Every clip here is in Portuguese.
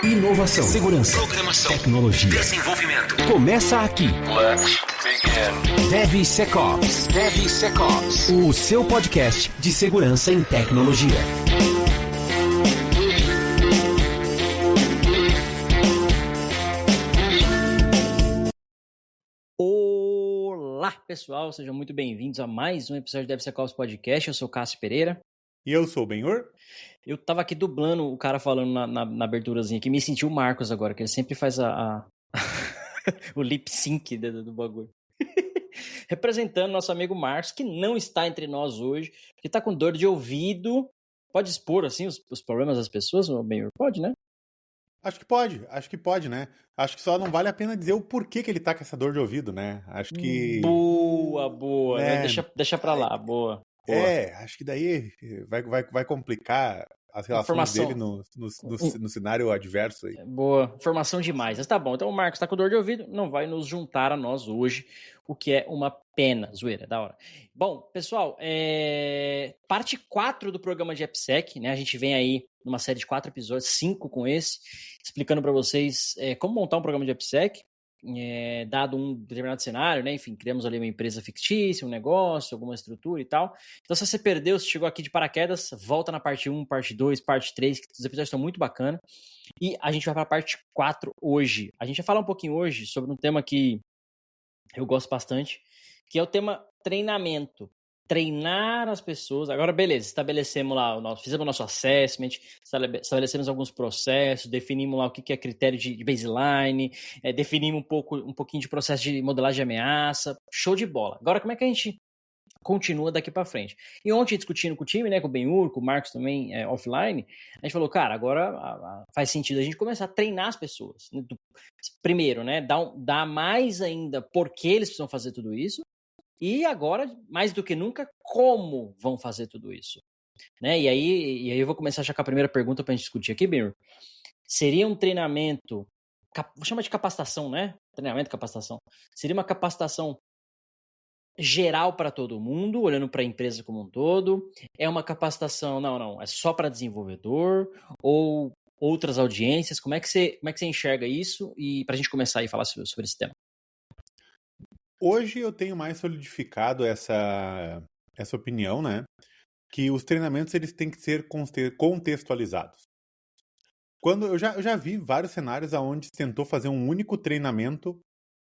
Inovação, segurança, programação, tecnologia, desenvolvimento. Começa aqui. Let's begin. DevSecOps. DevSecOps. O seu podcast de segurança em tecnologia. Olá, pessoal. Sejam muito bem-vindos a mais um episódio do DevSecOps Podcast. Eu sou o Cássio Pereira. E eu sou o Benhur. Eu tava aqui dublando o cara falando na aberturazinha aqui. Me senti o Marcos agora, que ele sempre faz o lip sync do bagulho. Representando nosso amigo Marcos, que não está entre nós hoje, que tá com dor de ouvido. Pode expor, assim, os problemas das pessoas, Benhur? Pode, né? Acho que pode, né? Acho que só não vale a pena dizer o porquê que ele tá com essa dor de ouvido, né? Acho que... Boa. Né? Deixa pra lá, boa. Acho que daí vai complicar as relações dele no cenário adverso aí. Boa, informação demais. Mas tá bom, então o Marcos tá com dor de ouvido, não vai nos juntar a nós hoje, o que é uma pena, zoeira, da hora. Bom, pessoal, parte 4 do programa de AppSec, né? A gente vem aí numa série de 4 episódios, 5 com esse, explicando para vocês como montar um programa de AppSec. Dado um determinado cenário, né? Enfim, criamos ali uma empresa fictícia, um negócio, alguma estrutura e tal. Então, se você perdeu, se chegou aqui de paraquedas, volta na parte 1, parte 2, parte 3, que os episódios estão muito bacanas. E a gente vai para a parte 4 hoje. A gente vai falar um pouquinho hoje sobre um tema que eu gosto bastante, que é o tema treinamento. Treinar as pessoas. Agora, beleza, estabelecemos lá, fizemos o nosso assessment, estabelecemos alguns processos, definimos lá o que é critério de baseline, definimos um pouquinho de processo de modelagem de ameaça. Show de bola. Agora, como é que a gente continua daqui para frente? E ontem, discutindo com o time, né, com o Benhur, com o Marcos também, offline, a gente falou, cara, agora faz sentido a gente começar a treinar as pessoas. Primeiro, né, dar mais ainda por que eles precisam fazer tudo isso. E agora, mais do que nunca, como vão fazer tudo isso? Né? E aí eu vou começar já com a primeira pergunta para a gente discutir aqui, Benhur. Seria um treinamento, vou chamar de capacitação, né? Treinamento, capacitação. Seria uma capacitação geral para todo mundo, olhando para a empresa como um todo? É uma capacitação, não, é só para desenvolvedor? Ou outras audiências? Como é que você enxerga isso? E para a gente começar aí a falar sobre esse tema. Hoje eu tenho mais solidificado essa opinião, né? Que os treinamentos eles têm que ser contextualizados. Eu já vi vários cenários onde se tentou fazer um único treinamento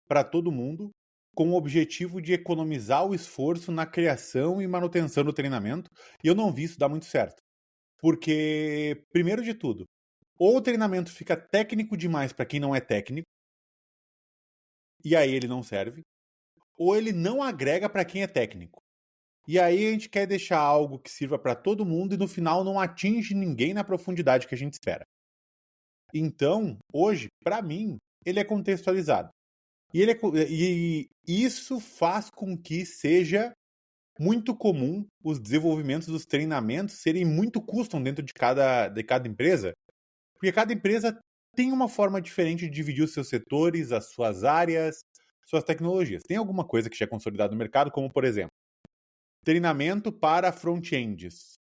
para todo mundo com o objetivo de economizar o esforço na criação e manutenção do treinamento, e eu não vi isso dar muito certo. Porque, primeiro de tudo, ou o treinamento fica técnico demais para quem não é técnico, e aí ele não serve, ou ele não agrega para quem é técnico. E aí a gente quer deixar algo que sirva para todo mundo e no final não atinge ninguém na profundidade que a gente espera. Então, hoje, para mim, ele é contextualizado. E isso faz com que seja muito comum os desenvolvimentos dos treinamentos serem muito custom dentro de cada empresa, porque cada empresa tem uma forma diferente de dividir os seus setores, as suas áreas, suas tecnologias. Tem alguma coisa que já é consolidada no mercado, como, por exemplo, treinamento para front-ends,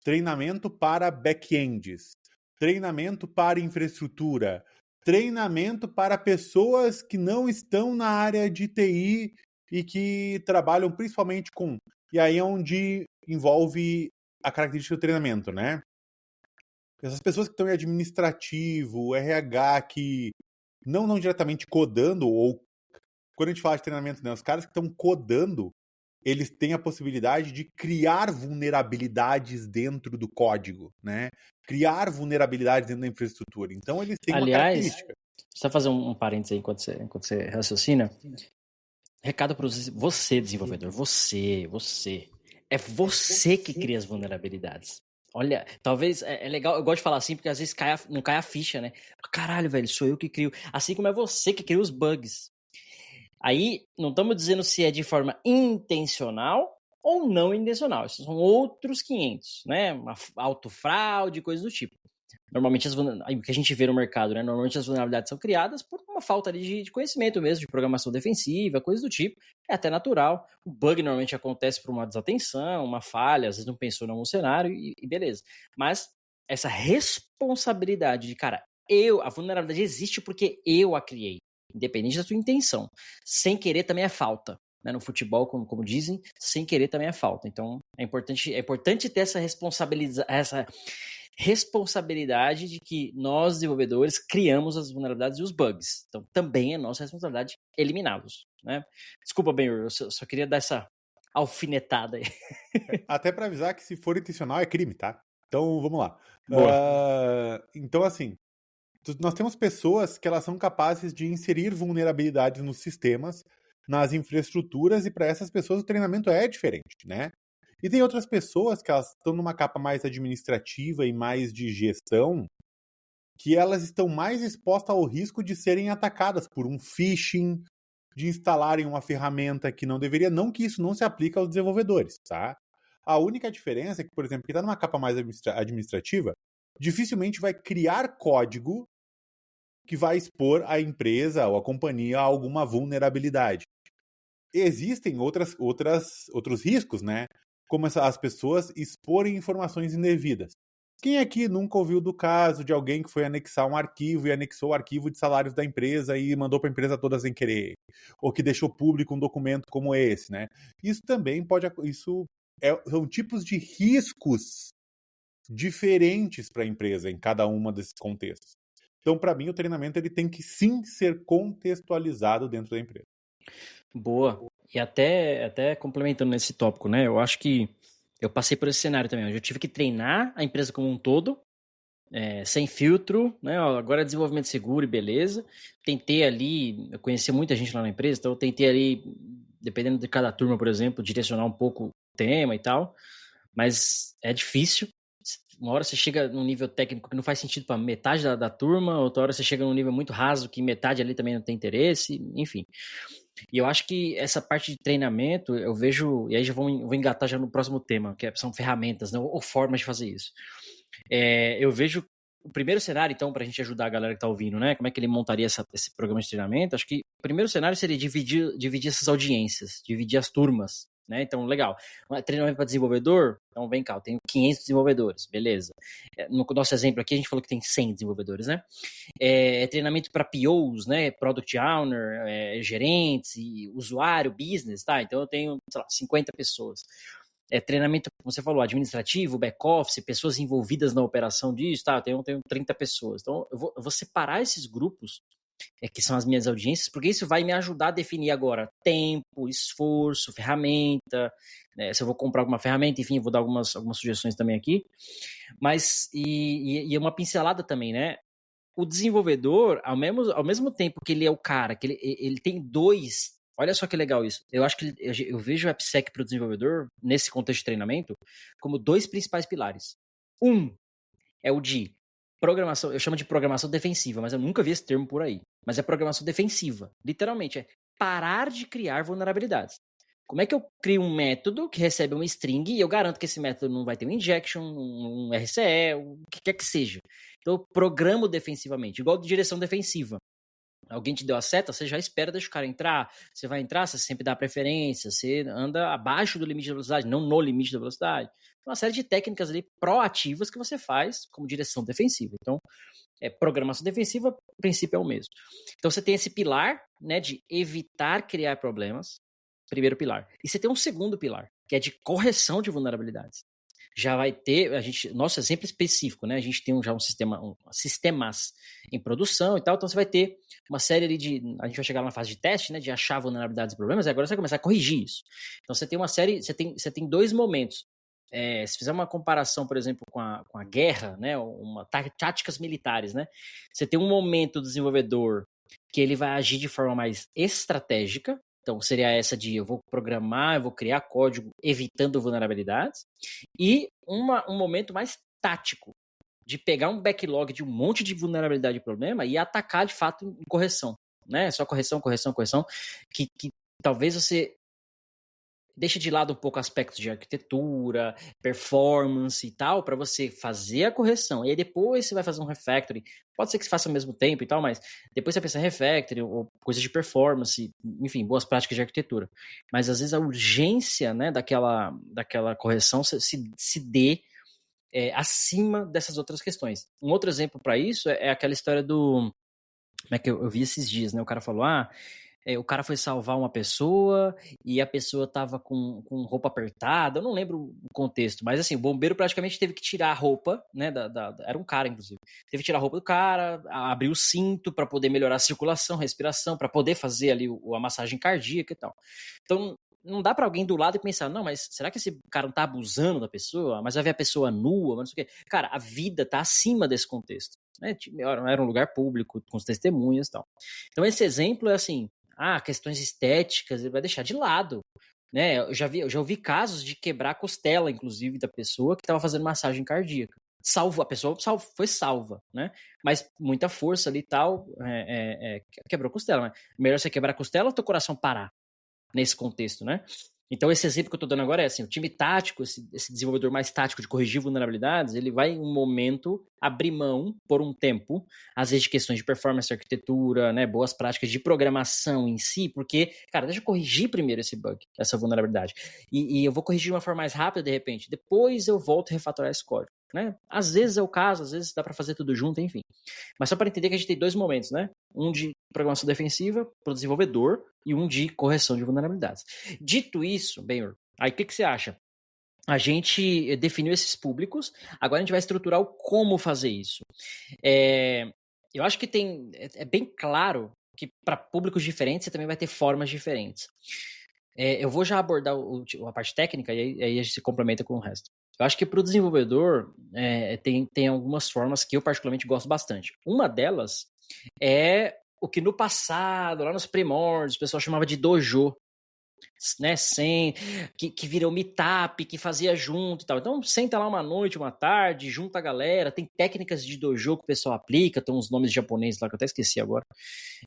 treinamento para back-ends, treinamento para infraestrutura, treinamento para pessoas que não estão na área de TI e que trabalham principalmente com... E aí é onde envolve a característica do treinamento, né? Essas pessoas que estão em administrativo, RH, que não diretamente codando, ou quando a gente fala de treinamento, né, os caras que estão codando, eles têm a possibilidade de criar vulnerabilidades dentro do código, né? Criar vulnerabilidades dentro da infraestrutura. Então, eles têm uma característica. Só fazer um parênteses aí enquanto você raciocina. Recado para você, desenvolvedor. Você. É você que cria as vulnerabilidades. Olha, talvez é legal, eu gosto de falar assim, porque às vezes não cai a ficha, né? Caralho, velho, sou eu que crio. Assim como é você que cria os bugs. Aí, não estamos dizendo se é de forma intencional ou não intencional. Esses são outros 500, né? Uma autofraude, coisas do tipo. Normalmente, o que a gente vê no mercado, né? Normalmente as vulnerabilidades são criadas por uma falta ali de conhecimento mesmo, de programação defensiva, coisas do tipo. É até natural. O bug normalmente acontece por uma desatenção, uma falha, às vezes não pensou em algum cenário e beleza. Mas essa responsabilidade de, cara, a vulnerabilidade existe porque eu a criei, independente da sua intenção. Sem querer também é falta. Né? No futebol, como dizem, sem querer também é falta. Então, é importante ter essa responsabilidade de que nós, desenvolvedores, criamos as vulnerabilidades e os bugs. Então, também é nossa responsabilidade eliminá-los. Né? Desculpa, Ben, eu só queria dar essa alfinetada aí. Até para avisar que se for intencional é crime, tá? Então, vamos lá. Então, assim, nós temos pessoas que elas são capazes de inserir vulnerabilidades nos sistemas, nas infraestruturas, e para essas pessoas o treinamento é diferente, né? E tem outras pessoas que elas estão numa capa mais administrativa e mais de gestão, que elas estão mais expostas ao risco de serem atacadas por um phishing, de instalarem uma ferramenta que não deveria, não que isso não se aplique aos desenvolvedores, tá? A única diferença é que, por exemplo, quem está numa capa mais administrativa, dificilmente vai criar código que vai expor a empresa ou a companhia a alguma vulnerabilidade. Existem outros riscos, né? Como as pessoas exporem informações indevidas. Quem aqui nunca ouviu do caso de alguém que foi anexar um arquivo e anexou o arquivo de salários da empresa e mandou para a empresa toda sem querer? Ou que deixou público um documento como esse, né? Isso também são tipos de riscos diferentes para a empresa em cada uma desses contextos. Então, para mim, o treinamento ele tem que sim ser contextualizado dentro da empresa. Boa. E até complementando nesse tópico, né? Eu acho que eu passei por esse cenário também. Eu tive que treinar a empresa como um todo, sem filtro, né? Agora é desenvolvimento seguro e beleza. Tentei ali, eu conheci muita gente lá na empresa, então eu tentei ali, dependendo de cada turma, por exemplo, direcionar um pouco o tema e tal. Mas é difícil. Uma hora você chega num nível técnico que não faz sentido para metade da turma, outra hora você chega num nível muito raso que metade ali também não tem interesse, enfim. E eu acho que essa parte de treinamento, eu vejo, e aí já vou engatar já no próximo tema, que são ferramentas, né, ou formas de fazer isso. Eu vejo o primeiro cenário, então, para a gente ajudar a galera que está ouvindo, né, como é que ele montaria esse programa de treinamento, acho que o primeiro cenário seria dividir essas audiências, dividir as turmas. Né? Então, legal. Treinamento para desenvolvedor? Então, vem cá, eu tenho 500 desenvolvedores, beleza. No nosso exemplo aqui, a gente falou que tem 100 desenvolvedores, né? Treinamento para POs, né? Product Owner, gerentes, e usuário, business, tá? Então, eu tenho, sei lá, 50 pessoas. Treinamento, como você falou, administrativo, back-office, pessoas envolvidas na operação disso, tá? Eu tenho 30 pessoas. Então, eu vou separar esses grupos, que são as minhas audiências, porque isso vai me ajudar a definir agora tempo, esforço, ferramenta, né? Se eu vou comprar alguma ferramenta, enfim, eu vou dar algumas sugestões também aqui, mas, e uma pincelada também, né? O desenvolvedor, ao mesmo tempo que ele é o cara, que ele tem dois, olha só que legal isso, eu acho que eu vejo o AppSec para o desenvolvedor, nesse contexto de treinamento, como dois principais pilares. Um é o de programação, eu chamo de programação defensiva, mas eu nunca vi esse termo por aí. Mas é programação defensiva. Literalmente, é parar de criar vulnerabilidades. Como é que eu crio um método que recebe uma string e eu garanto que esse método não vai ter um injection, um RCE, o que quer que seja. Então, eu programo defensivamente, igual de direção defensiva. Alguém te deu a seta, você já espera deixar o cara entrar. Você vai entrar, você sempre dá preferência, você anda abaixo do limite da velocidade, não no limite da velocidade. Uma série de técnicas ali proativas que você faz como direção defensiva. Então, programação defensiva, o princípio é o mesmo. Então, você tem esse pilar, né, de evitar criar problemas, primeiro pilar. E você tem um segundo pilar, que é de correção de vulnerabilidades. Já vai ter, nosso exemplo específico, né? A gente tem já sistemas em produção e tal, então você vai ter uma série ali a gente vai chegar na fase de teste, né? De achar vulnerabilidades e problemas, e agora você vai começar a corrigir isso. Então você tem uma série, você tem dois momentos. Se fizer uma comparação, por exemplo, com a guerra, né? Táticas militares, né? Você tem um momento do desenvolvedor que ele vai agir de forma mais estratégica. Então, seria essa de eu vou programar, eu vou criar código evitando vulnerabilidades. E um momento mais tático, de pegar um backlog de um monte de vulnerabilidade e problema e atacar, de fato, em correção. Né? Só correção, que talvez você deixe de lado um pouco aspectos de arquitetura, performance e tal, para você fazer a correção. E aí depois você vai fazer um refactoring. Pode ser que você faça ao mesmo tempo e tal, mas depois você pensa em refactoring ou coisas de performance, enfim, boas práticas de arquitetura. Mas às vezes a urgência, né, daquela correção se dê acima dessas outras questões. Um outro exemplo para isso é aquela história do... Como é que eu vi esses dias, né? O cara falou, o cara foi salvar uma pessoa e a pessoa tava com roupa apertada, eu não lembro o contexto, mas assim, o bombeiro praticamente teve que tirar a roupa, né, era um cara, inclusive, teve que tirar a roupa do cara, abrir o cinto para poder melhorar a circulação, respiração, para poder fazer ali a massagem cardíaca e tal. Então, não dá para alguém do lado e pensar, não, mas será que esse cara não tá abusando da pessoa? Mas vai ver a pessoa nua, mas não sei o quê. Cara, a vida tá acima desse contexto, né? Era um lugar público, com os testemunhas e tal. Então, esse exemplo é assim, questões estéticas, ele vai deixar de lado, né? Eu já ouvi casos de quebrar a costela, inclusive, da pessoa que estava fazendo massagem cardíaca. A pessoa foi salva, né? Mas muita força ali e tal, quebrou a costela, né? Melhor você quebrar a costela ou teu coração parar nesse contexto, né? Então, esse exemplo que eu estou dando agora é assim, o time tático, esse desenvolvedor mais tático de corrigir vulnerabilidades, ele vai, em um momento, abrir mão, por um tempo, às vezes de questões de performance, arquitetura, né, boas práticas de programação em si, porque, cara, deixa eu corrigir primeiro esse bug, essa vulnerabilidade. E eu vou corrigir de uma forma mais rápida, de repente. Depois eu volto a refatorar esse código, né? Às vezes é o caso, às vezes dá para fazer tudo junto, enfim. Mas só para entender que a gente tem dois momentos, né? Um de programação defensiva para o desenvolvedor e um de correção de vulnerabilidades. Dito isso, Benhur, aí o que você acha? A gente definiu esses públicos, agora a gente vai estruturar o como fazer isso. Eu acho que é bem claro que para públicos diferentes você também vai ter formas diferentes. Eu vou já abordar a parte técnica e aí a gente se complementa com o resto. Eu acho que para o desenvolvedor tem algumas formas que eu particularmente gosto bastante. Uma delas é o que no passado, lá nos primórdios, o pessoal chamava de dojo, né, que virou meetup, que fazia junto e tal. Então, senta lá uma noite, uma tarde, junta a galera, tem técnicas de dojo que o pessoal aplica, tem uns nomes japoneses lá que eu até esqueci agora,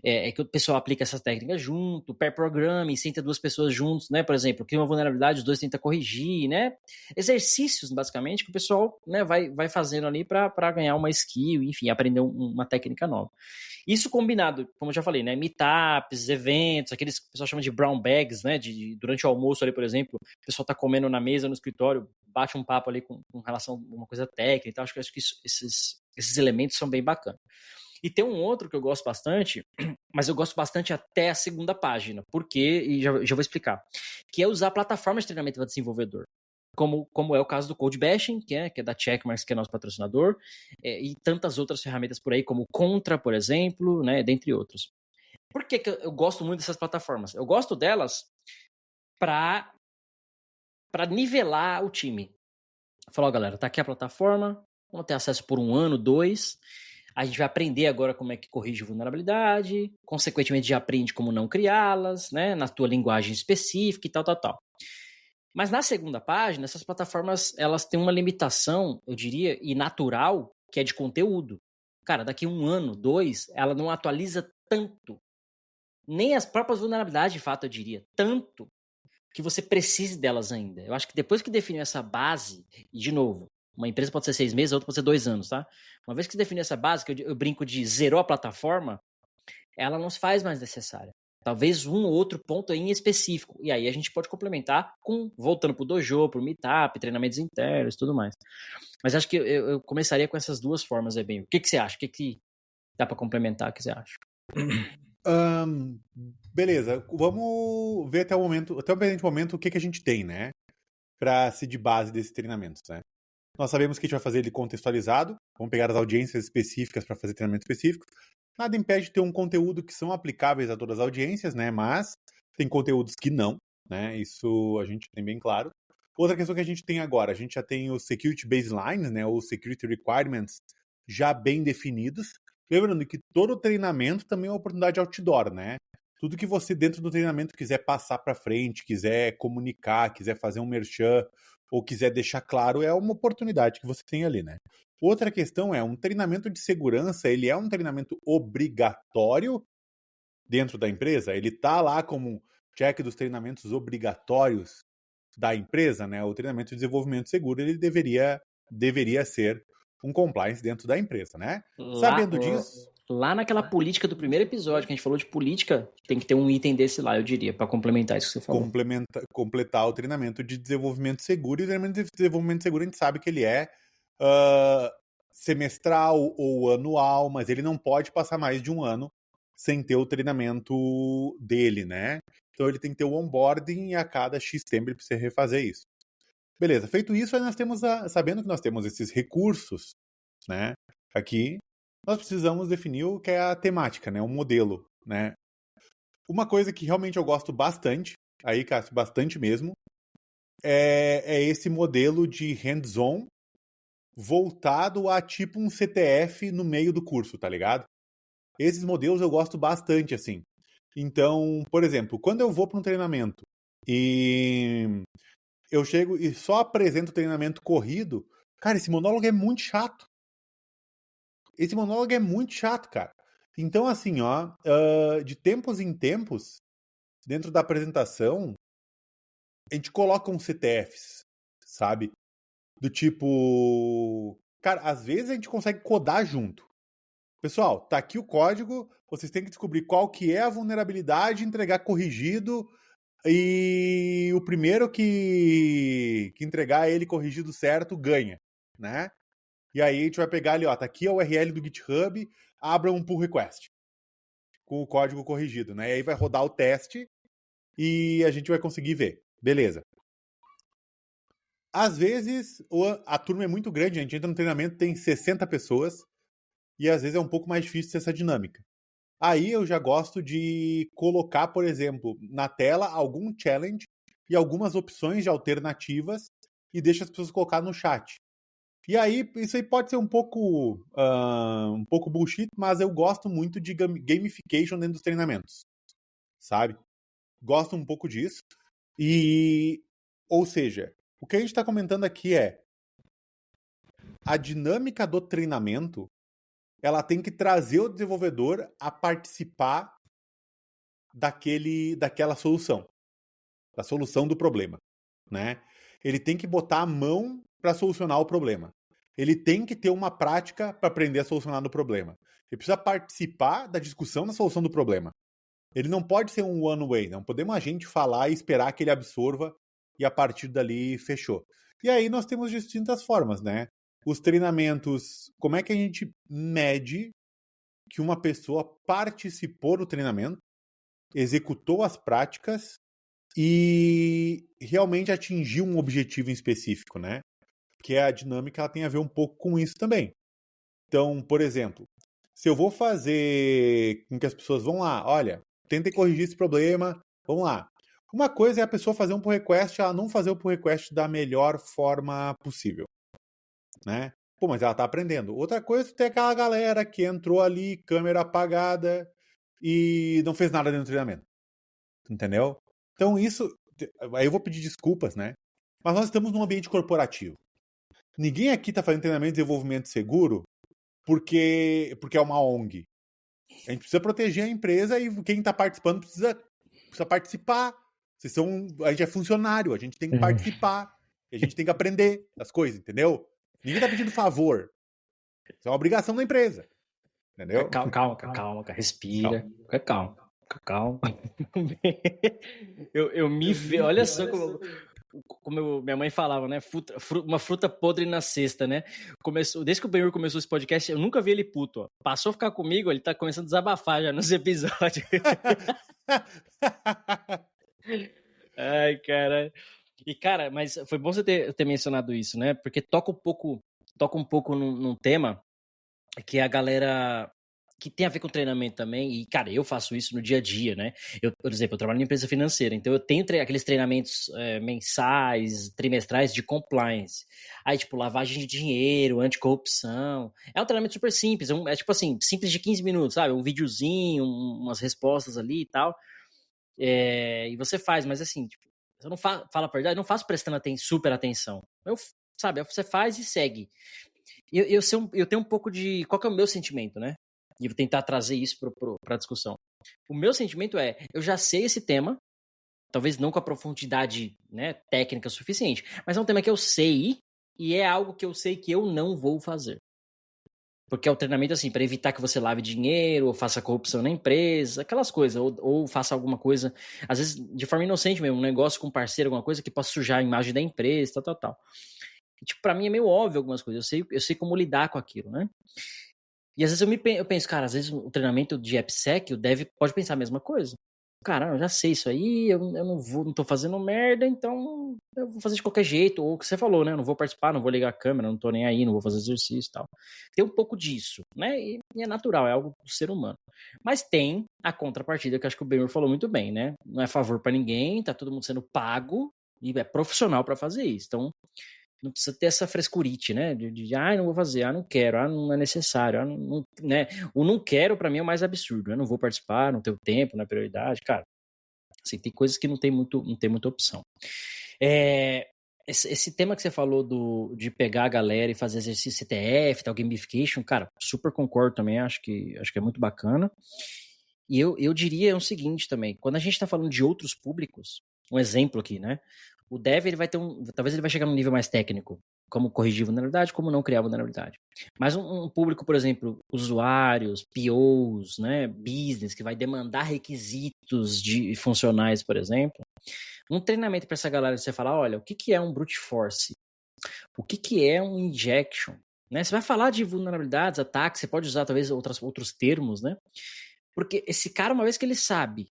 que o pessoal aplica essas técnicas junto, pair programming, senta duas pessoas juntos, né, por exemplo, cria uma vulnerabilidade, os dois tentam corrigir, né, exercícios, basicamente, que o pessoal, né, vai fazendo ali para ganhar uma skill, enfim, aprender uma técnica nova. Isso combinado, como eu já falei, né, meetups, eventos, aqueles que o pessoal chama de brown bags, né, durante o almoço ali, por exemplo, o pessoal tá comendo na mesa, no escritório, bate um papo ali com relação a uma coisa técnica e tal, acho que esses elementos são bem bacanas. E tem um outro que eu gosto bastante, mas eu gosto bastante até a segunda página, por quê? E já vou explicar, que é usar plataformas de treinamento para desenvolvedor. Como é o caso do Code Bashing, que é da Checkmarx, que é nosso patrocinador, e tantas outras ferramentas por aí, como Contra, por exemplo, né, dentre outros. Por que eu gosto muito dessas plataformas? Eu gosto delas para nivelar o time. Falar, galera, tá aqui a plataforma, vamos ter acesso por 1 ano, 2, a gente vai aprender agora como é que corrige vulnerabilidade, consequentemente já aprende como não criá-las, né, na tua linguagem específica e tal. Mas na segunda página, essas plataformas, elas têm uma limitação, eu diria, e natural, que é de conteúdo. Cara, daqui 1 ano, 2, ela não atualiza tanto. Nem as próprias vulnerabilidades, de fato, eu diria. Tanto que você precise delas ainda. Eu acho que depois que definiu essa base, e de novo, uma empresa pode ser 6 meses, a outra pode ser 2 anos, tá? Uma vez que definiu essa base, que eu brinco de zerou a plataforma, ela não se faz mais necessária. Talvez um ou outro ponto em específico. E aí a gente pode complementar voltando pro dojo, pro meetup, treinamentos internos e tudo mais. Mas acho que eu começaria com essas duas formas, bem. O que você acha? O que dá para complementar? O que você acha? Beleza. Vamos ver até o presente momento, o que a gente tem, né? Para ser de base desses treinamentos, né? Nós sabemos que a gente vai fazer ele contextualizado. Vamos pegar as audiências específicas para fazer treinamento específico. Nada impede de ter um conteúdo que são aplicáveis a todas as audiências, né? Mas tem conteúdos que não, né? Isso a gente tem bem claro. Outra questão que a gente tem agora, a gente já tem os Security Baselines, né? Ou Security Requirements já bem definidos. Lembrando que todo treinamento também é uma oportunidade outdoor, né? Tudo que você dentro do treinamento quiser passar para frente, quiser comunicar, quiser fazer um merchan ou quiser deixar claro, é uma oportunidade que você tem ali, né? Outra questão é, um treinamento de segurança, ele é um treinamento obrigatório dentro da empresa? Ele está lá como check dos treinamentos obrigatórios da empresa, né? O treinamento de desenvolvimento seguro, ele deveria ser um compliance dentro da empresa, né? Sabendo disso... Lá naquela política do primeiro episódio, que a gente falou de política, tem que ter um item desse lá, eu diria, para complementar isso que você falou. Completar o treinamento de desenvolvimento seguro, e o treinamento de desenvolvimento seguro a gente sabe que ele é semestral ou anual, mas ele não pode passar mais de um ano sem ter o treinamento dele, né? Então ele tem que ter o onboarding e a cada X tempo ele precisa refazer isso. Beleza, feito isso, aí nós temos, sabendo que nós temos esses recursos, né? Aqui, nós precisamos definir o que é a temática, né? Um modelo, né? Uma coisa que realmente eu gosto bastante, aí, Cássio, bastante mesmo, é esse modelo de hands-on voltado a tipo um CTF no meio do curso, tá ligado? Esses modelos eu gosto bastante, assim. Então, por exemplo, quando eu vou para um treinamento e eu chego e só apresento o treinamento corrido, cara, esse monólogo é muito chato. Esse monólogo é muito chato, cara. Então, assim, ó, de tempos em tempos, dentro da apresentação, a gente coloca uns CTFs, sabe? Do tipo... Cara, às vezes a gente consegue codar junto. Pessoal, tá aqui o código, vocês têm que descobrir qual que é a vulnerabilidade, entregar corrigido, e o primeiro que entregar ele corrigido certo ganha, né? E aí a gente vai pegar ali, ó, tá aqui a URL do GitHub, abra um pull request com o código corrigido, né? E aí vai rodar o teste e a gente vai conseguir ver. Beleza. Às vezes a turma é muito grande, a gente entra no treinamento, tem 60 pessoas e às vezes é um pouco mais difícil essa dinâmica. Aí eu já gosto de colocar, por exemplo, na tela algum challenge e algumas opções de alternativas e deixa as pessoas colocar no chat. E aí, isso aí pode ser um pouco bullshit, mas eu gosto muito de gamification dentro dos treinamentos, sabe? Gosto um pouco disso. Ou seja, o que a gente está comentando aqui é a dinâmica do treinamento, ela tem que trazer o desenvolvedor a participar daquela solução, da solução do problema, né? Ele tem que botar a mão para solucionar o problema. Ele tem que ter uma prática para aprender a solucionar o problema. Ele precisa participar da discussão da solução do problema. Ele não pode ser um one way, não podemos a gente falar e esperar que ele absorva e a partir dali fechou. E aí nós temos distintas formas, né? Os treinamentos, como é que a gente mede que uma pessoa participou do treinamento, executou as práticas e realmente atingiu um objetivo em específico, né? Que é a dinâmica, ela tem a ver um pouco com isso também. Então, por exemplo, se eu vou fazer com que as pessoas vão lá, olha, tentem corrigir esse problema, vamos lá. Uma coisa é a pessoa fazer um pull request, ela não fazer o pull request da melhor forma possível, né? Pô, mas ela tá aprendendo. Outra coisa é ter aquela galera que entrou ali, câmera apagada e não fez nada dentro do treinamento. Entendeu? Então isso, aí eu vou pedir desculpas, né? Mas nós estamos num ambiente corporativo. Ninguém aqui está fazendo treinamento de desenvolvimento seguro porque é uma ONG. A gente precisa proteger a empresa e quem está participando precisa participar. A gente é funcionário, a gente tem que participar. A gente tem que aprender as coisas, entendeu? Ninguém está pedindo favor. Isso é uma obrigação da empresa. Entendeu? Calma, respira. Calma. Eu me vejo. Olha só como minha mãe falava, né? Uma fruta podre na cesta, né? Desde que o Benhur começou esse podcast, eu nunca vi ele puto. Ó. Passou a ficar comigo, ele tá começando a desabafar já nos episódios. Ai, cara. E, cara, mas foi bom você ter mencionado isso, né? Porque toca um pouco num tema que a galera... que tem a ver com treinamento também, e, cara, eu faço isso no dia a dia, né? Por exemplo, eu trabalho em empresa financeira, então eu tenho aqueles treinamentos mensais, trimestrais de compliance. Aí, tipo, lavagem de dinheiro, anticorrupção. É um treinamento super simples, é tipo assim, simples de 15 minutos, sabe? Um videozinho, umas respostas ali e tal. E você faz, mas assim, tipo, eu não falo a verdade, eu não faço prestando super atenção. Sabe, você faz e segue. Eu tenho um pouco de... Qual que é o meu sentimento, né? E vou tentar trazer isso para a discussão. O meu sentimento eu já sei esse tema, talvez não com a profundidade, né, técnica suficiente, mas é um tema que eu sei e é algo que eu sei que eu não vou fazer. Porque é o treinamento assim, para evitar que você lave dinheiro, ou faça corrupção na empresa, aquelas coisas, ou faça alguma coisa, às vezes de forma inocente mesmo, um negócio com um parceiro, alguma coisa que possa sujar a imagem da empresa, tal. E, tipo, pra mim é meio óbvio algumas coisas. Eu sei como lidar com aquilo, né? E às vezes eu penso, cara, às vezes o treinamento de AppSec, o dev pode pensar a mesma coisa. Cara, eu já sei isso aí, eu não tô fazendo merda, então eu vou fazer de qualquer jeito. Ou o que você falou, né? Eu não vou participar, não vou ligar a câmera, não tô nem aí, não vou fazer exercício e tal. Tem um pouco disso, né? E é natural, é algo do ser humano. Mas tem a contrapartida, que acho que o Benhur falou muito bem, né? Não é favor pra ninguém, tá todo mundo sendo pago e é profissional pra fazer isso. Então, não precisa ter essa frescurite, né? Não vou fazer, não quero, não é necessário, né? O não quero, pra mim, é o mais absurdo. Eu não vou participar, não tenho tempo, não é prioridade. Cara, assim, tem coisas que não tem muita opção. Esse tema que você falou de pegar a galera e fazer exercício CTF, tal, gamification, cara, super concordo também, acho que é muito bacana. E eu diria o seguinte também, quando a gente tá falando de outros públicos, um exemplo aqui, né? O dev, ele vai ter talvez ele vai chegar num nível mais técnico, como corrigir vulnerabilidade, como não criar vulnerabilidade. Mas um público, por exemplo, usuários, POs, né, business, que vai demandar requisitos funcionais, por exemplo, um treinamento para essa galera, você falar, olha, o que é um brute force? O que é um injection? Né? Você vai falar de vulnerabilidades, ataques, você pode usar talvez outros termos, né? Porque esse cara, uma vez que ele sabe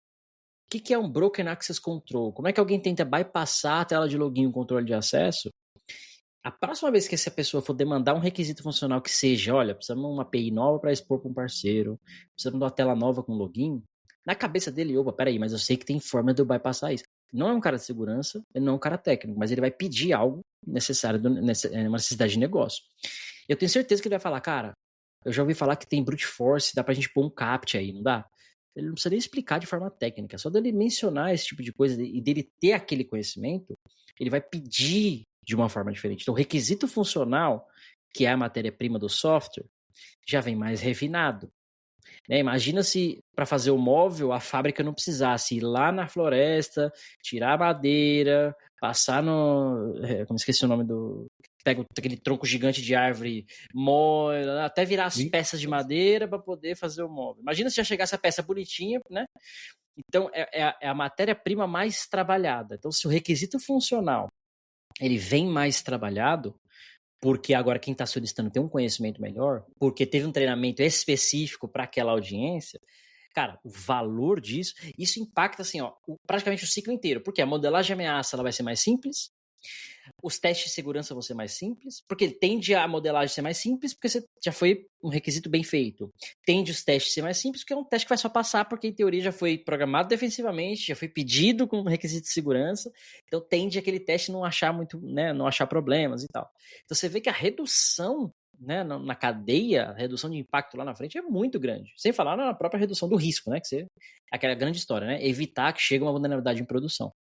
o que é um Broken Access Control, como é que alguém tenta bypassar a tela de login, o controle de acesso, a próxima vez que essa pessoa for demandar um requisito funcional que seja, olha, precisamos de uma API nova para expor para um parceiro, precisamos de uma tela nova com login, na cabeça dele, opa, peraí, mas eu sei que tem forma de eu bypassar isso. Não é um cara de segurança, ele não é um cara técnico, mas ele vai pedir algo necessário, uma necessidade de negócio. Eu tenho certeza que ele vai falar, cara, eu já ouvi falar que tem brute force, dá pra gente pôr um CAPTCHA aí, não dá? Ele não precisa nem explicar de forma técnica, só dele mencionar esse tipo de coisa e dele ter aquele conhecimento, ele vai pedir de uma forma diferente. Então, o requisito funcional, que é a matéria-prima do software, já vem mais refinado. Né? Imagina se, para fazer o móvel, a fábrica não precisasse ir lá na floresta, tirar a madeira, passar no... Como esqueci o nome do... Pega aquele tronco gigante de árvore, moe, até virar as peças de madeira para poder fazer o móvel. Imagina se já chegasse a peça bonitinha, né? Então, é a matéria-prima mais trabalhada. Então, se o requisito funcional ele vem mais trabalhado, porque agora quem está solicitando tem um conhecimento melhor, porque teve um treinamento específico para aquela audiência, cara, o valor disso, isso impacta assim, ó, praticamente o ciclo inteiro, porque a modelagem de ameaça ela vai ser mais simples, os testes de segurança vão ser mais simples, porque tende a modelagem ser mais simples, porque você já foi um requisito bem feito. Tende os testes ser mais simples, porque é um teste que vai só passar, porque em teoria já foi programado defensivamente, já foi pedido com requisito de segurança, então tende aquele teste não achar muito, né, não achar problemas e tal. Então você vê que a redução, né, na cadeia, a redução de impacto lá na frente é muito grande. Sem falar na própria redução do risco, né, aquela grande história, né, evitar que chegue uma vulnerabilidade em produção.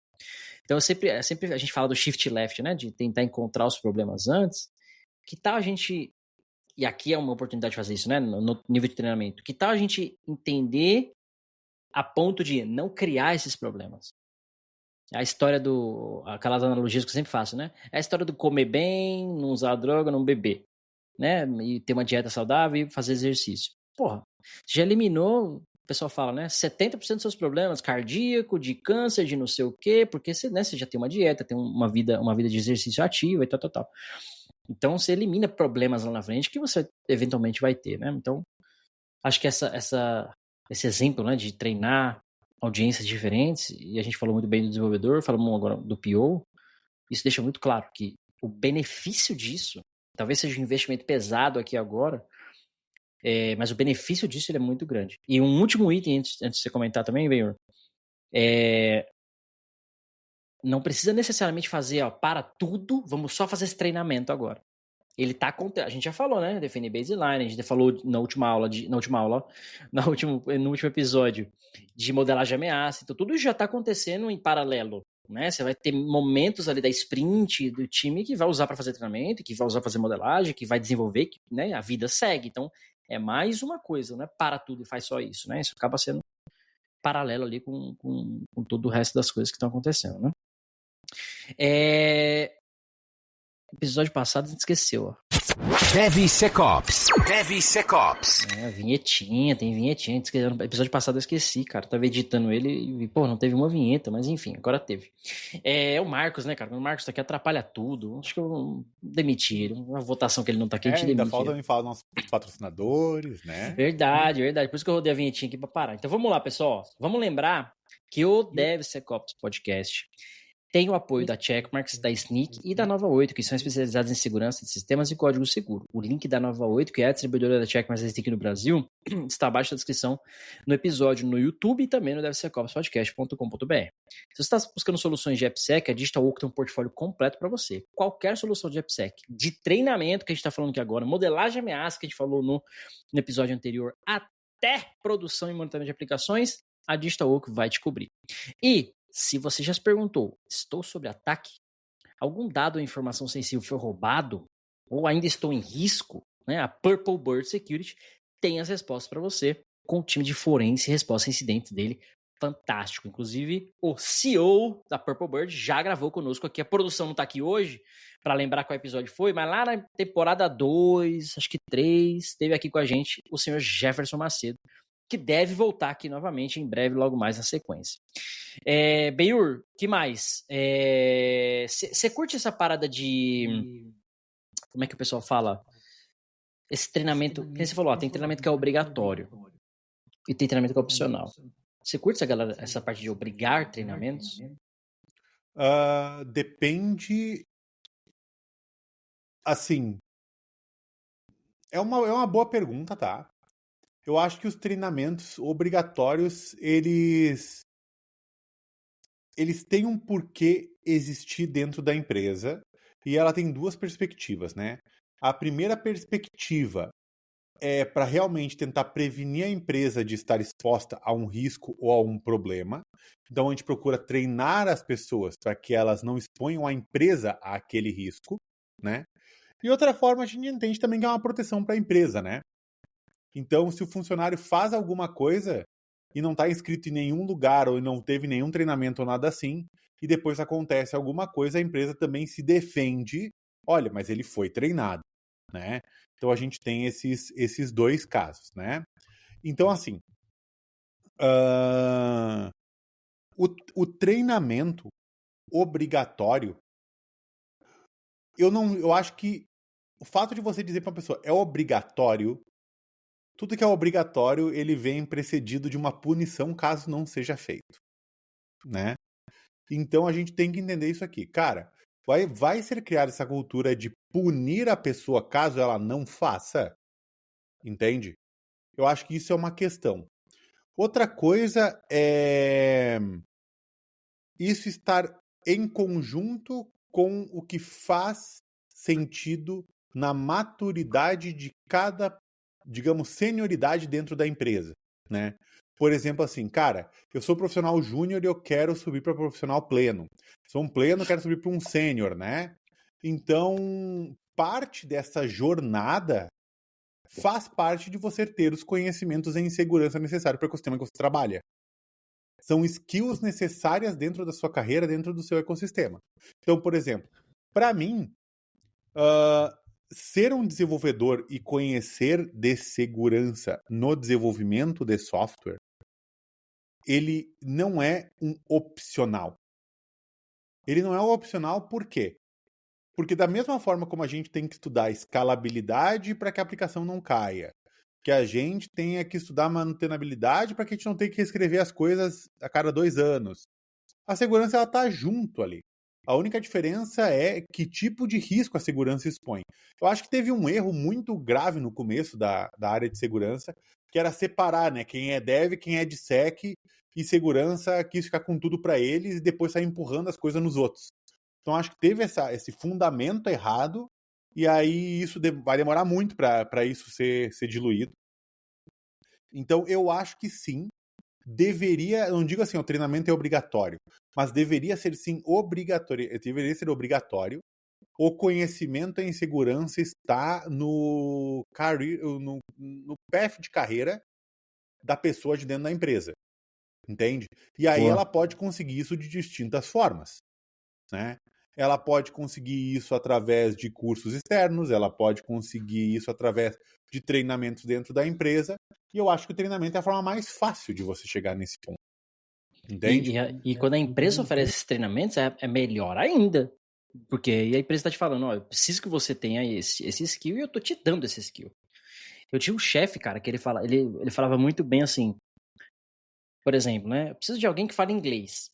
Então, sempre a gente fala do shift left, né? De tentar encontrar os problemas antes. Que tal a gente... E aqui é uma oportunidade de fazer isso, né? No nível de treinamento. Que tal a gente entender a ponto de não criar esses problemas? A história aquelas analogias que eu sempre faço, né? É a história do comer bem, não usar droga, não beber. Né? E ter uma dieta saudável e fazer exercício. Porra, você já eliminou... O pessoal fala, né? 70% dos seus problemas cardíaco, de câncer, de não sei o quê, porque você já tem uma dieta, tem uma vida de exercício ativo e tal. Então, você elimina problemas lá na frente que você eventualmente vai ter, né? Então, acho que esse exemplo, né, de treinar audiências diferentes, e a gente falou muito bem do desenvolvedor, falamos agora do PO, isso deixa muito claro que o benefício disso, talvez seja um investimento pesado aqui agora, mas o benefício disso ele é muito grande. E um último item, antes de você comentar também, Benhur, não precisa necessariamente fazer, ó, para tudo, vamos só fazer esse treinamento agora. Ele tá a gente já falou, né? Definir baseline, a gente já falou no último episódio de modelagem de ameaça. Então, tudo já está acontecendo em paralelo. Né? Você vai ter momentos ali da sprint do time que vai usar para fazer treinamento, que vai usar para fazer modelagem, que vai desenvolver, né? A vida segue. Então, é mais uma coisa, né? Para tudo e faz só isso, né? Isso acaba sendo paralelo ali com todo o resto das coisas que estão acontecendo, né? Episódio passado a gente esqueceu, ó. DevSecOps. DevSecOps. Vinhetinha, tem vinhetinha. No episódio passado eu esqueci, cara. Tava editando ele e, não teve uma vinheta, mas enfim, agora teve. É o Marcos, né, cara? O Marcos tá aqui, atrapalha tudo. Acho que eu demiti ele. Uma votação que ele não tá aqui, a gente demite. Ainda falta me falar dos nossos patrocinadores, né? Verdade. Por isso que eu rodei a vinhetinha aqui pra parar. Então vamos lá, pessoal. Vamos lembrar que o DevSecOps Podcast tem o apoio da Checkmarx, da Snyk e da Nova 8, que são especializados em segurança de sistemas e código seguro. O link da Nova 8, que é a distribuidora da Checkmarx e da Snyk no Brasil, está abaixo da descrição no episódio no YouTube e também no devsecopspodcast.com.br. Se você está buscando soluções de AppSec, a DigitalOak tem um portfólio completo para você. Qualquer solução de AppSec, de treinamento que a gente está falando aqui agora, modelagem de ameaça que a gente falou no episódio anterior, até produção e monitoramento de aplicações, a DigitalOak vai te cobrir. E se você já se perguntou, estou sob ataque? Algum dado ou informação sensível foi roubado? Ou ainda estou em risco? Né? A Purple Bird Security tem as respostas para você, com o time de forense e resposta a incidentes dele. Fantástico. Inclusive, o CEO da Purple Bird já gravou conosco aqui. A produção não está aqui hoje para lembrar qual episódio foi, mas lá na temporada 2, acho que 3, esteve aqui com a gente o senhor Jefferson Macedo, que deve voltar aqui novamente em breve, logo mais na sequência. Beyur, que mais? Você curte essa parada de... Como é que o pessoal fala? Esse treinamento... Quem você falou? Tem treinamento que é obrigatório e tem treinamento que é opcional. Você curte essa parte de obrigar treinamentos? Depende... Assim... É uma boa pergunta, tá? Eu acho que os treinamentos obrigatórios, eles têm um porquê existir dentro da empresa e ela tem duas perspectivas, né? A primeira perspectiva é para realmente tentar prevenir a empresa de estar exposta a um risco ou a um problema. Então, a gente procura treinar as pessoas para que elas não exponham a empresa àquele risco, né? E outra forma, a gente entende também que é uma proteção para a empresa, né? Então, se o funcionário faz alguma coisa e não está inscrito em nenhum lugar ou não teve nenhum treinamento ou nada assim, e depois acontece alguma coisa, a empresa também se defende. Olha, mas ele foi treinado, né? Então, a gente tem esses dois casos, né? Então, assim, o treinamento obrigatório, eu acho que o fato de você dizer para uma pessoa é obrigatório, tudo que é obrigatório, ele vem precedido de uma punição caso não seja feito, né? Então a gente tem que entender isso aqui. Cara, vai ser criada essa cultura de punir a pessoa caso ela não faça? Entende? Eu acho que isso é uma questão. Outra coisa é isso estar em conjunto com o que faz sentido na maturidade de cada, digamos, senioridade dentro da empresa, né? Por exemplo, assim, cara, eu sou profissional júnior e eu quero subir para profissional pleno. Sou um pleno, quero subir para um sênior, né? Então, parte dessa jornada faz parte de você ter os conhecimentos em segurança necessários para o ecossistema que você trabalha. São skills necessárias dentro da sua carreira, dentro do seu ecossistema. Então, por exemplo, para mim, ser um desenvolvedor e conhecer de segurança no desenvolvimento de software, ele não é um opcional. Ele não é um opcional por quê? Porque da mesma forma como a gente tem que estudar escalabilidade para que a aplicação não caia, que a gente tenha que estudar manutenabilidade para que a gente não tenha que reescrever as coisas a cada 2 anos, a segurança ela está junto ali. A única diferença é que tipo de risco a segurança expõe. Eu acho que teve um erro muito grave no começo da área de segurança, que era separar, né, quem é dev, quem é de sec, e segurança quis ficar com tudo para eles e depois sair empurrando as coisas nos outros. Então acho que teve esse fundamento errado, e aí isso vai demorar muito para isso ser diluído. Então eu acho que sim, deveria, não digo assim, o treinamento é obrigatório, mas deveria ser sim obrigatório. O conhecimento em segurança está no path de carreira da pessoa de dentro da empresa, entende? E aí ela pode conseguir isso de distintas formas, né? ela pode conseguir isso através de cursos externos, ela pode conseguir isso através de treinamentos dentro da empresa, e eu acho que o treinamento é a forma mais fácil de você chegar nesse ponto. Entende? E quando a empresa oferece esses treinamentos, é melhor ainda. Porque aí a empresa está te falando, ó, eu preciso que você tenha esse skill e eu tô te dando esse skill. Eu tinha um chefe, cara, que ele falava muito bem assim, por exemplo, né? Eu preciso de alguém que fale inglês.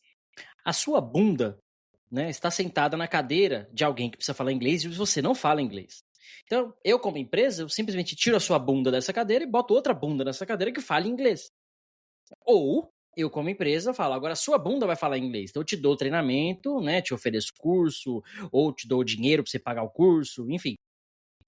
A sua bunda, né, está sentada na cadeira de alguém que precisa falar inglês e você não fala inglês. Então, eu como empresa, eu simplesmente tiro a sua bunda dessa cadeira e boto outra bunda nessa cadeira que fale inglês. Ou eu como empresa falo, agora a sua bunda vai falar inglês. Então eu te dou treinamento, né, te ofereço curso, ou te dou dinheiro para você pagar o curso, enfim.